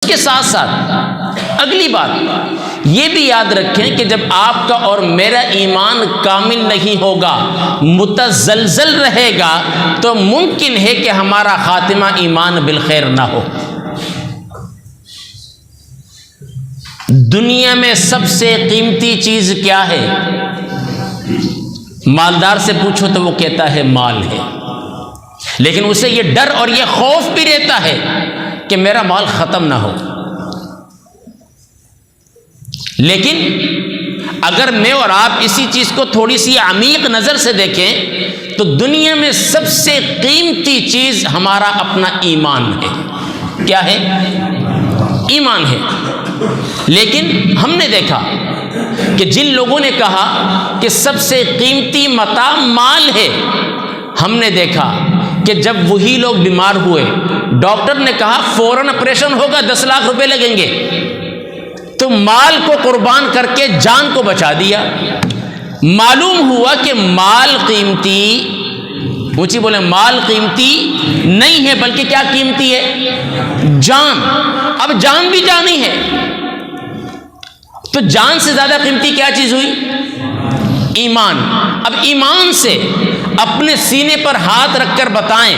کے ساتھ ساتھ اگلی بات یہ بھی یاد رکھیں کہ جب آپ کا اور میرا ایمان کامل نہیں ہوگا، متزلزل رہے گا، تو ممکن ہے کہ ہمارا خاتمہ ایمان بالخیر نہ ہو۔ دنیا میں سب سے قیمتی چیز کیا ہے؟ مالدار سے پوچھو تو وہ کہتا ہے مال ہے، لیکن اسے یہ ڈر اور یہ خوف بھی رہتا ہے کہ میرا مال ختم نہ ہو۔ لیکن اگر میں اور آپ اسی چیز کو تھوڑی سی عمیق نظر سے دیکھیں تو دنیا میں سب سے قیمتی چیز ہمارا اپنا ایمان ہے۔ کیا ہے؟ ایمان ہے۔ لیکن ہم نے دیکھا کہ جن لوگوں نے کہا کہ سب سے قیمتی متاع مال ہے، ہم نے دیکھا کہ جب وہی لوگ بیمار ہوئے، ڈاکٹر نے کہا فوراً آپریشن ہوگا، 10 لاکھ روپے لگیں گے، تو مال کو قربان کر کے جان کو بچا دیا۔ معلوم ہوا کہ مال قیمتی، اونچی بولے، مال قیمتی نہیں ہے، بلکہ کیا قیمتی ہے؟ جان۔ اب جان بھی جانی ہے، تو جان سے زیادہ قیمتی کیا چیز ہوئی؟ ایمان۔ اب ایمان سے اپنے سینے پر ہاتھ رکھ کر بتائیں،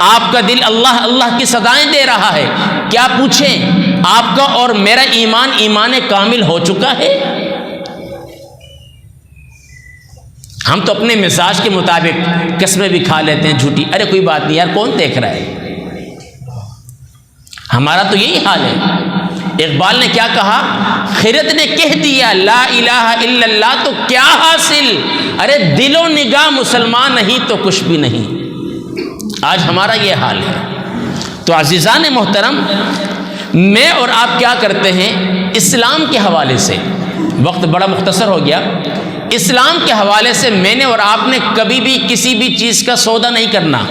آپ کا دل اللہ اللہ کی صدائیں دے رہا ہے، کیا پوچھیں آپ کا اور میرا ایمان کامل ہو چکا ہے؟ ہم تو اپنے مزاج کے مطابق قسمیں بھی کھا لیتے ہیں جھوٹی، ارے کوئی بات نہیں یار، کون دیکھ رہا ہے؟ ہمارا تو یہی حال ہے۔ اقبال نے کیا کہا؟ خرد نے کہہ دیا لا الہ الا اللہ تو کیا حاصل، ارے دل و نگاہ مسلمان نہیں تو کچھ بھی نہیں۔ آج ہمارا یہ حال ہے۔ تو عزیزان محترم، میں اور آپ کیا کرتے ہیں اسلام کے حوالے سے، وقت بڑا مختصر ہو گیا، اسلام کے حوالے سے میں نے اور آپ نے کبھی بھی کسی بھی چیز کا سودا نہیں کرنا،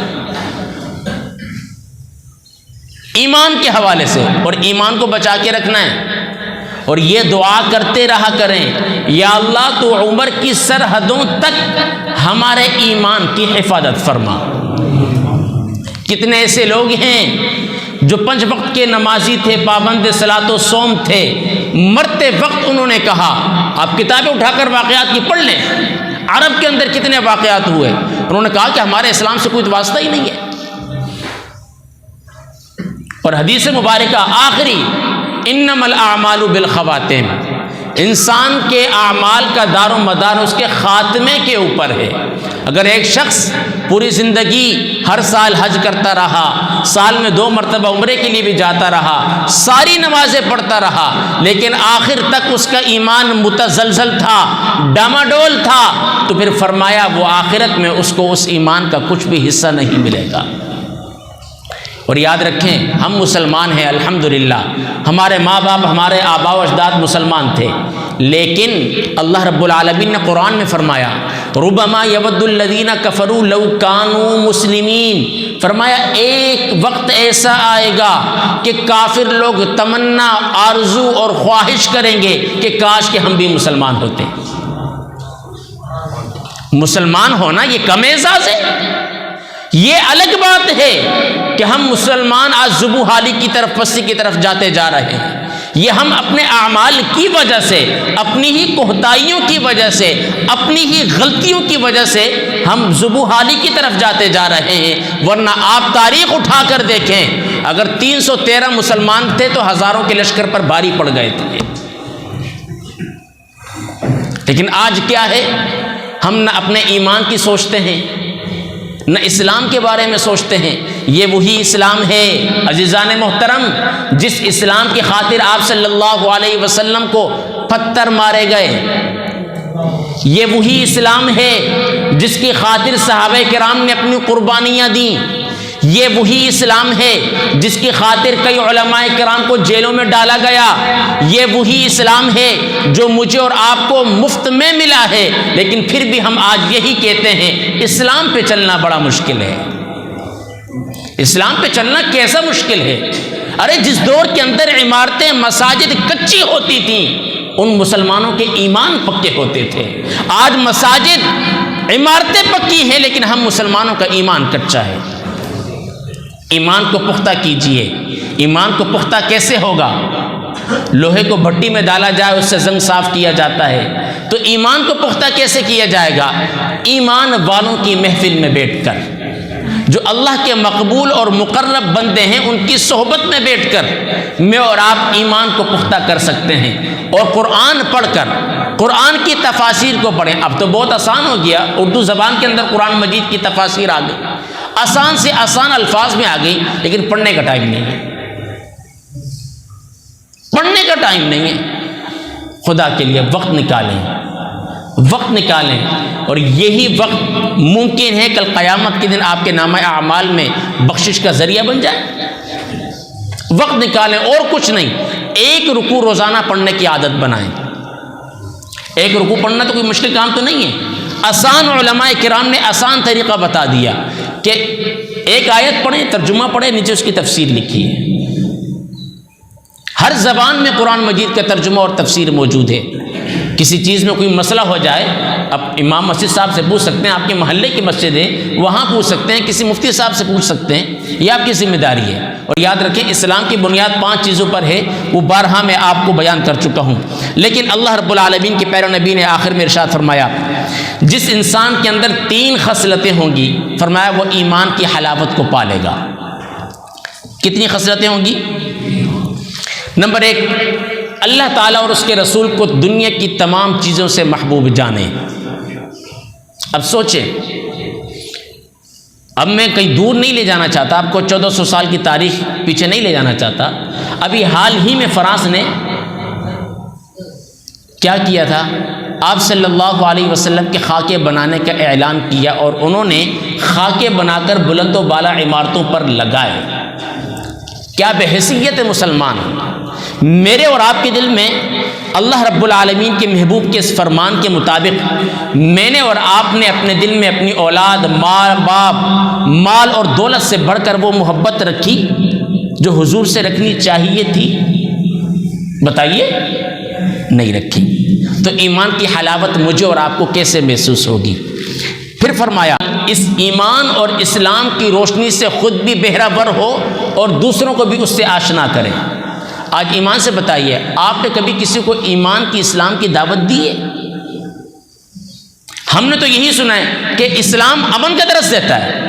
ایمان کے حوالے سے، اور ایمان کو بچا کے رکھنا ہے۔ اور یہ دعا کرتے رہا کریں، یا اللہ تو عمر کی سرحدوں تک ہمارے ایمان کی حفاظت فرما۔ کتنے ایسے لوگ ہیں جو 5 وقت کے نمازی تھے، پابند صلاۃ و صوم تھے، مرتے وقت انہوں نے کہا، آپ کتابیں اٹھا کر واقعات کی پڑھ لیں، عرب کے اندر کتنے واقعات ہوئے، انہوں نے کہا کہ ہمارے اسلام سے کوئی واسطہ ہی نہیں ہے۔ اور حدیث مبارکہ آخری، انما الاعمال بالخواتیم، انسان کے اعمال کا دار و مدار اس کے خاتمے کے اوپر ہے۔ اگر ایک شخص پوری زندگی ہر سال حج کرتا رہا، سال میں 2 مرتبہ عمرے کے لیے بھی جاتا رہا، ساری نمازیں پڑھتا رہا، لیکن آخر تک اس کا ایمان متزلزل تھا، ڈاماڈول تھا، تو پھر فرمایا وہ آخرت میں اس کو اس ایمان کا کچھ بھی حصہ نہیں ملے گا۔ اور یاد رکھیں، ہم مسلمان ہیں الحمدللہ، ہمارے ماں باپ، ہمارے آباء و اجداد مسلمان تھے، لیکن اللہ رب العالمین نے قرآن میں فرمایا ربما یود الذین کفروا لو کانوا مسلمین، فرمایا ایک وقت ایسا آئے گا کہ کافر لوگ تمنا، آرزو اور خواہش کریں گے کہ کاش کہ ہم بھی مسلمان ہوتے۔ مسلمان ہونا یہ کم اعزاز ہے؟ یہ الگ بات ہے کہ ہم مسلمان آج ذبح حالی کی طرف، پستی کی طرف جاتے جا رہے ہیں، یہ ہم اپنے اعمال کی وجہ سے، اپنی ہی کوتاہیوں کی وجہ سے، اپنی ہی غلطیوں کی وجہ سے ہم ذبح حالی کی طرف جاتے جا رہے ہیں، ورنہ آپ تاریخ اٹھا کر دیکھیں، اگر 313 مسلمان تھے تو ہزاروں کے لشکر پر بھاری پڑ گئے تھے۔ لیکن آج کیا ہے؟ ہم نہ اپنے ایمان کی سوچتے ہیں، نہ اسلام کے بارے میں سوچتے ہیں۔ یہ وہی اسلام ہے عزیزان محترم جس اسلام کی خاطر آپ صلی اللہ علیہ وسلم کو پتھر مارے گئے، یہ وہی اسلام ہے جس کی خاطر صحابہ کرام نے اپنی قربانیاں دیں، یہ وہی اسلام ہے جس کی خاطر کئی علماء کرام کو جیلوں میں ڈالا گیا، یہ وہی اسلام ہے جو مجھے اور آپ کو مفت میں ملا ہے، لیکن پھر بھی ہم آج یہی کہتے ہیں اسلام پہ چلنا بڑا مشکل ہے۔ اسلام پہ چلنا کیسا مشکل ہے؟ ارے جس دور کے اندر عمارتیں، مساجد کچی ہوتی تھیں، ان مسلمانوں کے ایمان پکے ہوتے تھے۔ آج مساجد، عمارتیں پکی ہیں، لیکن ہم مسلمانوں کا ایمان کچا ہے۔ ایمان کو پختہ کیجئے، ایمان کو پختہ کیسے ہوگا؟ لوہے کو بھٹی میں ڈالا جائے اس سے زنگ صاف کیا جاتا ہے، تو ایمان کو پختہ کیسے کیا جائے گا؟ ایمان والوں کی محفل میں بیٹھ کر، جو اللہ کے مقبول اور مقرب بندے ہیں ان کی صحبت میں بیٹھ کر میں اور آپ ایمان کو پختہ کر سکتے ہیں۔ اور قرآن پڑھ کر قرآن کی تفاسیر کو پڑھیں۔ اب تو بہت آسان ہو گیا، اردو زبان کے اندر قرآن مجید کی تفاسیر آ گئی، آسان سے آسان الفاظ میں آ گئی، لیکن پڑھنے کا ٹائم نہیں ہے، پڑھنے کا ٹائم نہیں ہے۔ خدا کے لیے وقت نکالیں، وقت نکالیں، اور یہی وقت ممکن ہے کل قیامت کے دن آپ کے نامہ اعمال میں بخشش کا ذریعہ بن جائے۔ وقت نکالیں، اور کچھ نہیں، ایک رکوع روزانہ پڑھنے کی عادت بنائیں۔ ایک رکوع پڑھنا تو کوئی مشکل کام تو نہیں ہے، آسان، علماء کرام نے آسان طریقہ بتا دیا کہ ایک آیت پڑھیں، ترجمہ پڑھیں، نیچے اس کی تفسیر لکھی ہے۔ ہر زبان میں قرآن مجید کا ترجمہ اور تفسیر موجود ہے۔ کسی چیز میں کوئی مسئلہ ہو جائے، اب امام مسجد صاحب سے پوچھ سکتے ہیں، آپ کے محلے کی مسجد ہے وہاں پوچھ سکتے ہیں، کسی مفتی صاحب سے پوچھ سکتے ہیں، یہ آپ کی ذمہ داری ہے۔ اور یاد رکھیں اسلام کی بنیاد 5 چیزوں پر ہے، وہ بارہا میں آپ کو بیان کر چکا ہوں، لیکن اللہ رب العالمین کے پیارے نبی نے آخر میں ارشاد فرمایا جس انسان کے اندر 3 خصلتیں ہوں گی، فرمایا وہ ایمان کی حلاوت کو پالے گا۔ کتنی خصلتیں ہوں گی؟ نمبر 1، اللہ تعالیٰ اور اس کے رسول کو دنیا کی تمام چیزوں سے محبوب جانیں۔ اب سوچیں، اب میں کہیں دور نہیں لے جانا چاہتا، آپ کو 1400 سال کی تاریخ پیچھے نہیں لے جانا چاہتا، ابھی حال ہی میں فرانس نے کیا کیا تھا؟ آپ صلی اللہ علیہ وسلم کے خاکے بنانے کا اعلان کیا، اور انہوں نے خاکے بنا کر بلند و بالا عمارتوں پر لگائے۔ کیا بحیثیت مسلمان؟ میرے اور آپ کے دل میں اللہ رب العالمین کے محبوب کے اس فرمان کے مطابق میں نے اور آپ نے اپنے دل میں اپنی اولاد، ماں باپ، مال اور دولت سے بڑھ کر وہ محبت رکھی جو حضور سے رکھنی چاہیے تھی؟ بتائیے، نہیں رکھی۔ تو ایمان کی حلاوت مجھے اور آپ کو کیسے محسوس ہوگی؟ پھر فرمایا اس ایمان اور اسلام کی روشنی سے خود بھی بہرہ ور ہو اور دوسروں کو بھی اس سے آشنا کریں۔ آج ایمان سے بتائیے، آپ نے کبھی کسی کو ایمان کی، اسلام کی دعوت دی ہے؟ ہم نے تو یہی سنا ہے کہ اسلام امن کا درس دیتا ہے۔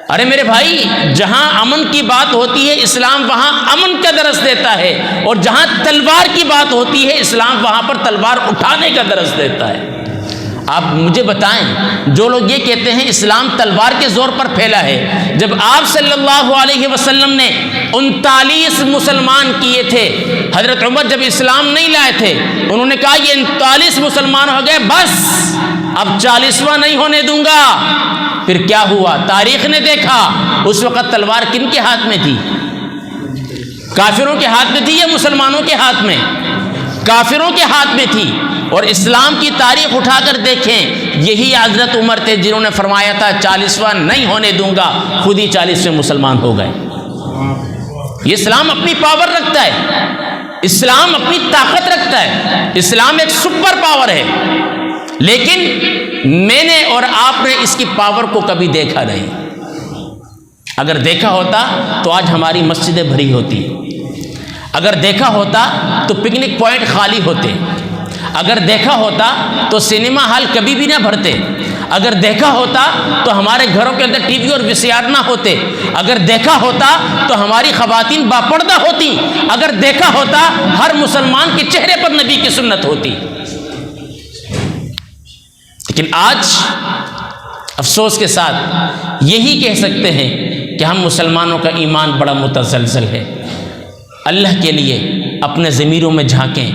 ارے میرے بھائی، جہاں امن کی بات ہوتی ہے اسلام وہاں امن کا درس دیتا ہے، اور جہاں تلوار کی بات ہوتی ہے اسلام وہاں پر تلوار اٹھانے کا درس دیتا ہے۔ آپ مجھے بتائیں، جو لوگ یہ کہتے ہیں اسلام تلوار کے زور پر پھیلا ہے، جب آپ صلی اللہ علیہ وسلم نے 39 مسلمان کیے تھے، حضرت عمر جب اسلام نہیں لائے تھے انہوں نے کہا یہ 39 مسلمان ہو گئے، بس اب 40واں نہیں ہونے دوں گا۔ پھر کیا ہوا؟ تاریخ نے دیکھا اس وقت تلوار کن کے ہاتھ میں تھی؟ کافروں کے ہاتھ میں تھی یا مسلمانوں کے ہاتھ میں؟ کافروں کے ہاتھ میں تھی۔ اور اسلام کی تاریخ اٹھا کر دیکھیں، یہی حضرت عمر تھے جنہوں نے فرمایا تھا 40واں نہیں ہونے دوں گا، خود ہی 40 میں مسلمان ہو گئے۔ یہ اسلام اپنی پاور رکھتا ہے، اسلام اپنی طاقت رکھتا ہے، اسلام ایک سپر پاور ہے، لیکن میں نے اور آپ نے اس کی پاور کو کبھی دیکھا نہیں۔ اگر دیکھا ہوتا تو آج ہماری مسجدیں بھری ہوتی، اگر دیکھا ہوتا تو پکنک پوائنٹ خالی ہوتے، اگر دیکھا ہوتا تو سنیما ہال کبھی بھی نہ بھرتے، اگر دیکھا ہوتا تو ہمارے گھروں کے اندر ٹی وی اور VCR نہ ہوتے، اگر دیکھا ہوتا تو ہماری خواتین باپردہ ہوتی، اگر دیکھا ہوتا ہر مسلمان کے چہرے پر نبی کی سنت ہوتی۔ لیکن آج افسوس کے ساتھ یہی کہہ سکتے ہیں کہ ہم مسلمانوں کا ایمان بڑا متزلزل ہے۔ اللہ کے لیے اپنے ضمیروں میں جھانکیں،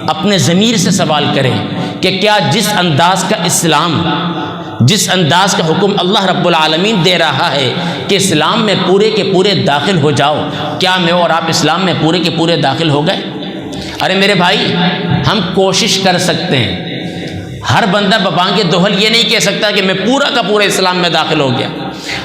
اپنے ضمیر سے سوال کریں کہ کیا جس انداز کا اسلام، جس انداز کا حکم اللہ رب العالمین دے رہا ہے کہ اسلام میں پورے کے پورے داخل ہو جاؤ، کیا میں اور آپ اسلام میں پورے کے پورے داخل ہو گئے؟ ارے میرے بھائی، ہم کوشش کر سکتے ہیں، ہر بندہ ببانگ دوہل یہ نہیں کہہ سکتا کہ میں پورا کا پورا اسلام میں داخل ہو گیا۔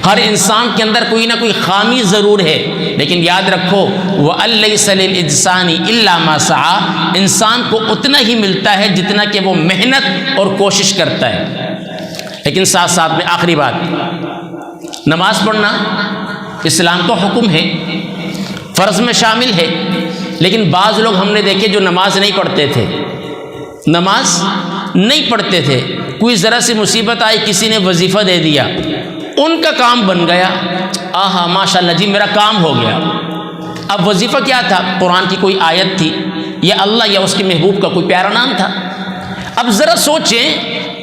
ہر انسان کے اندر کوئی نہ کوئی خامی ضرور ہے، لیکن یاد رکھو وَأَلَّيْسَ لِلْإِنسَانِ إِلَّا مَا سَعَى، انسان کو اتنا ہی ملتا ہے جتنا کہ وہ محنت اور کوشش کرتا ہے۔ لیکن ساتھ ساتھ میں آخری بات، نماز پڑھنا اسلام کا حکم ہے، فرض میں شامل ہے، لیکن بعض لوگ ہم نے دیکھے جو نماز نہیں پڑھتے تھے، نماز نہیں پڑھتے تھے، کوئی ذرا سی مصیبت آئی، کسی نے وظیفہ دے دیا، ان کا کام بن گیا، آہا ماشاء اللہ جی میرا کام ہو گیا۔ اب وظیفہ کیا تھا؟ قرآن کی کوئی آیت تھی، یا اللہ یا اس کے محبوب کا کوئی پیارا نام تھا۔ اب ذرا سوچیں،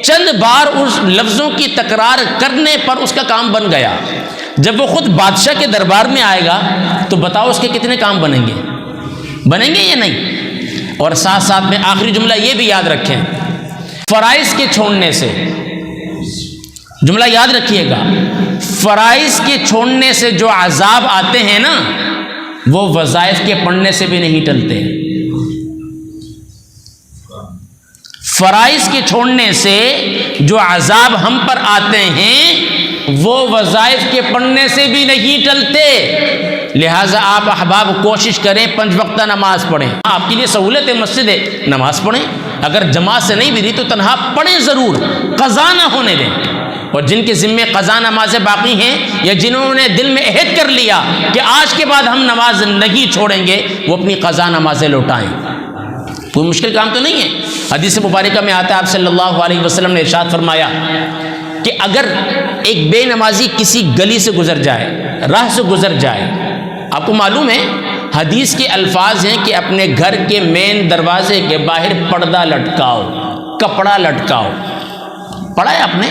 چند بار اس لفظوں کی تکرار کرنے پر اس کا کام بن گیا، جب وہ خود بادشاہ کے دربار میں آئے گا تو بتاؤ اس کے کتنے کام بنیں گے؟ بنیں گے یا نہیں؟ اور ساتھ ساتھ میں آخری جملہ یہ بھی یاد رکھیں، فرائض کے چھوڑنے سے، جملہ یاد رکھیے گا، فرائض کے چھوڑنے سے جو عذاب آتے ہیں نا، وہ وظائف کے پڑھنے سے بھی نہیں ٹلتے۔ فرائض کے چھوڑنے سے جو عذاب ہم پر آتے ہیں وہ وظائف کے پڑھنے سے بھی نہیں ٹلتے۔ لہٰذا آپ احباب کوشش کریں 5 وقتہ نماز پڑھیں، آپ کے لیے سہولت ہے، مسجد ہے، نماز پڑھیں، اگر جماعت سے نہیں بھی رہی تو تنہا پڑھیں ضرور، قضا نہ ہونے دیں۔ اور جن کے ذمے قضا نمازیں باقی ہیں، یا جنہوں نے دل میں عہد کر لیا کہ آج کے بعد ہم نماز نہیں چھوڑیں گے، وہ اپنی قضا نمازیں لوٹائیں، کوئی مشکل کام تو نہیں ہے۔ حدیث مبارکہ میں آتا ہے آپ صلی اللہ علیہ وسلم نے ارشاد فرمایا کہ اگر ایک بے نمازی کسی گلی سے گزر جائے، راہ سے گزر جائے، آپ کو معلوم ہے حدیث کے الفاظ ہیں کہ اپنے گھر کے مین دروازے کے باہر پردہ لٹکاؤ، کپڑا لٹکاؤ۔ پڑھا ہے آپ نے؟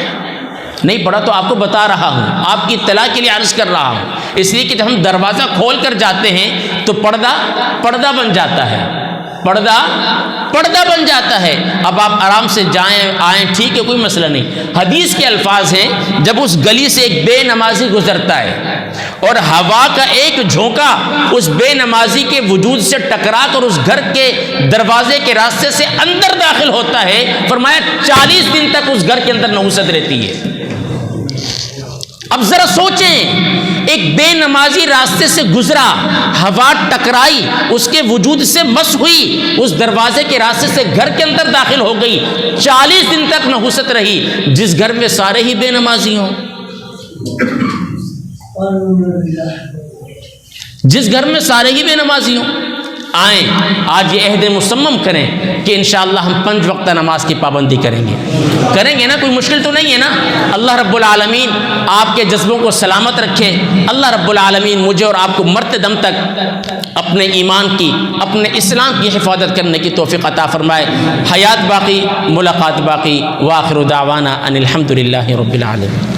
نہیں پڑھا تو آپ کو بتا رہا ہوں، آپ کی اطلاع کے لیے عرض کر رہا ہوں، اس لیے کہ جب ہم دروازہ کھول کر جاتے ہیں تو پردہ بن جاتا ہے، پردہ بن جاتا ہے۔ اب آپ آرام سے جائیں آئیں، ٹھیک ہے، کوئی مسئلہ نہیں۔ حدیث کے الفاظ ہیں جب اس گلی سے ایک بے نمازی گزرتا ہے اور ہوا کا ایک جھونکا اس بے نمازی کے وجود سے ٹکرا کر اس گھر کے دروازے کے راستے سے اندر داخل ہوتا ہے، فرمایا 40 دن تک اس گھر کے اندر نحوست رہتی ہے۔ اب ذرا سوچیں، ایک بے نمازی راستے سے گزرا، ہوا ٹکرائی، اس کے وجود سے مس ہوئی، اس دروازے کے راستے سے گھر کے اندر داخل ہو گئی، 40 دن تک نحوست رہی۔ جس گھر میں سارے ہی بے نمازی ہوں، جس گھر میں سارے ہی بے نمازی ہوں، آئیں آج یہ عہد مصمم کریں کہ انشاءاللہ ہم 5 وقتہ نماز کی پابندی کریں گے نا، کوئی مشکل تو نہیں ہے نا۔ اللہ رب العالمین آپ کے جذبوں کو سلامت رکھے، اللہ رب العالمین مجھے اور آپ کو مرتے دم تک اپنے ایمان کی، اپنے اسلام کی حفاظت کرنے کی توفیق عطا فرمائے۔ حیات باقی، ملاقات باقی، وآخر دعوانا ان الحمد للہ رب العالمین۔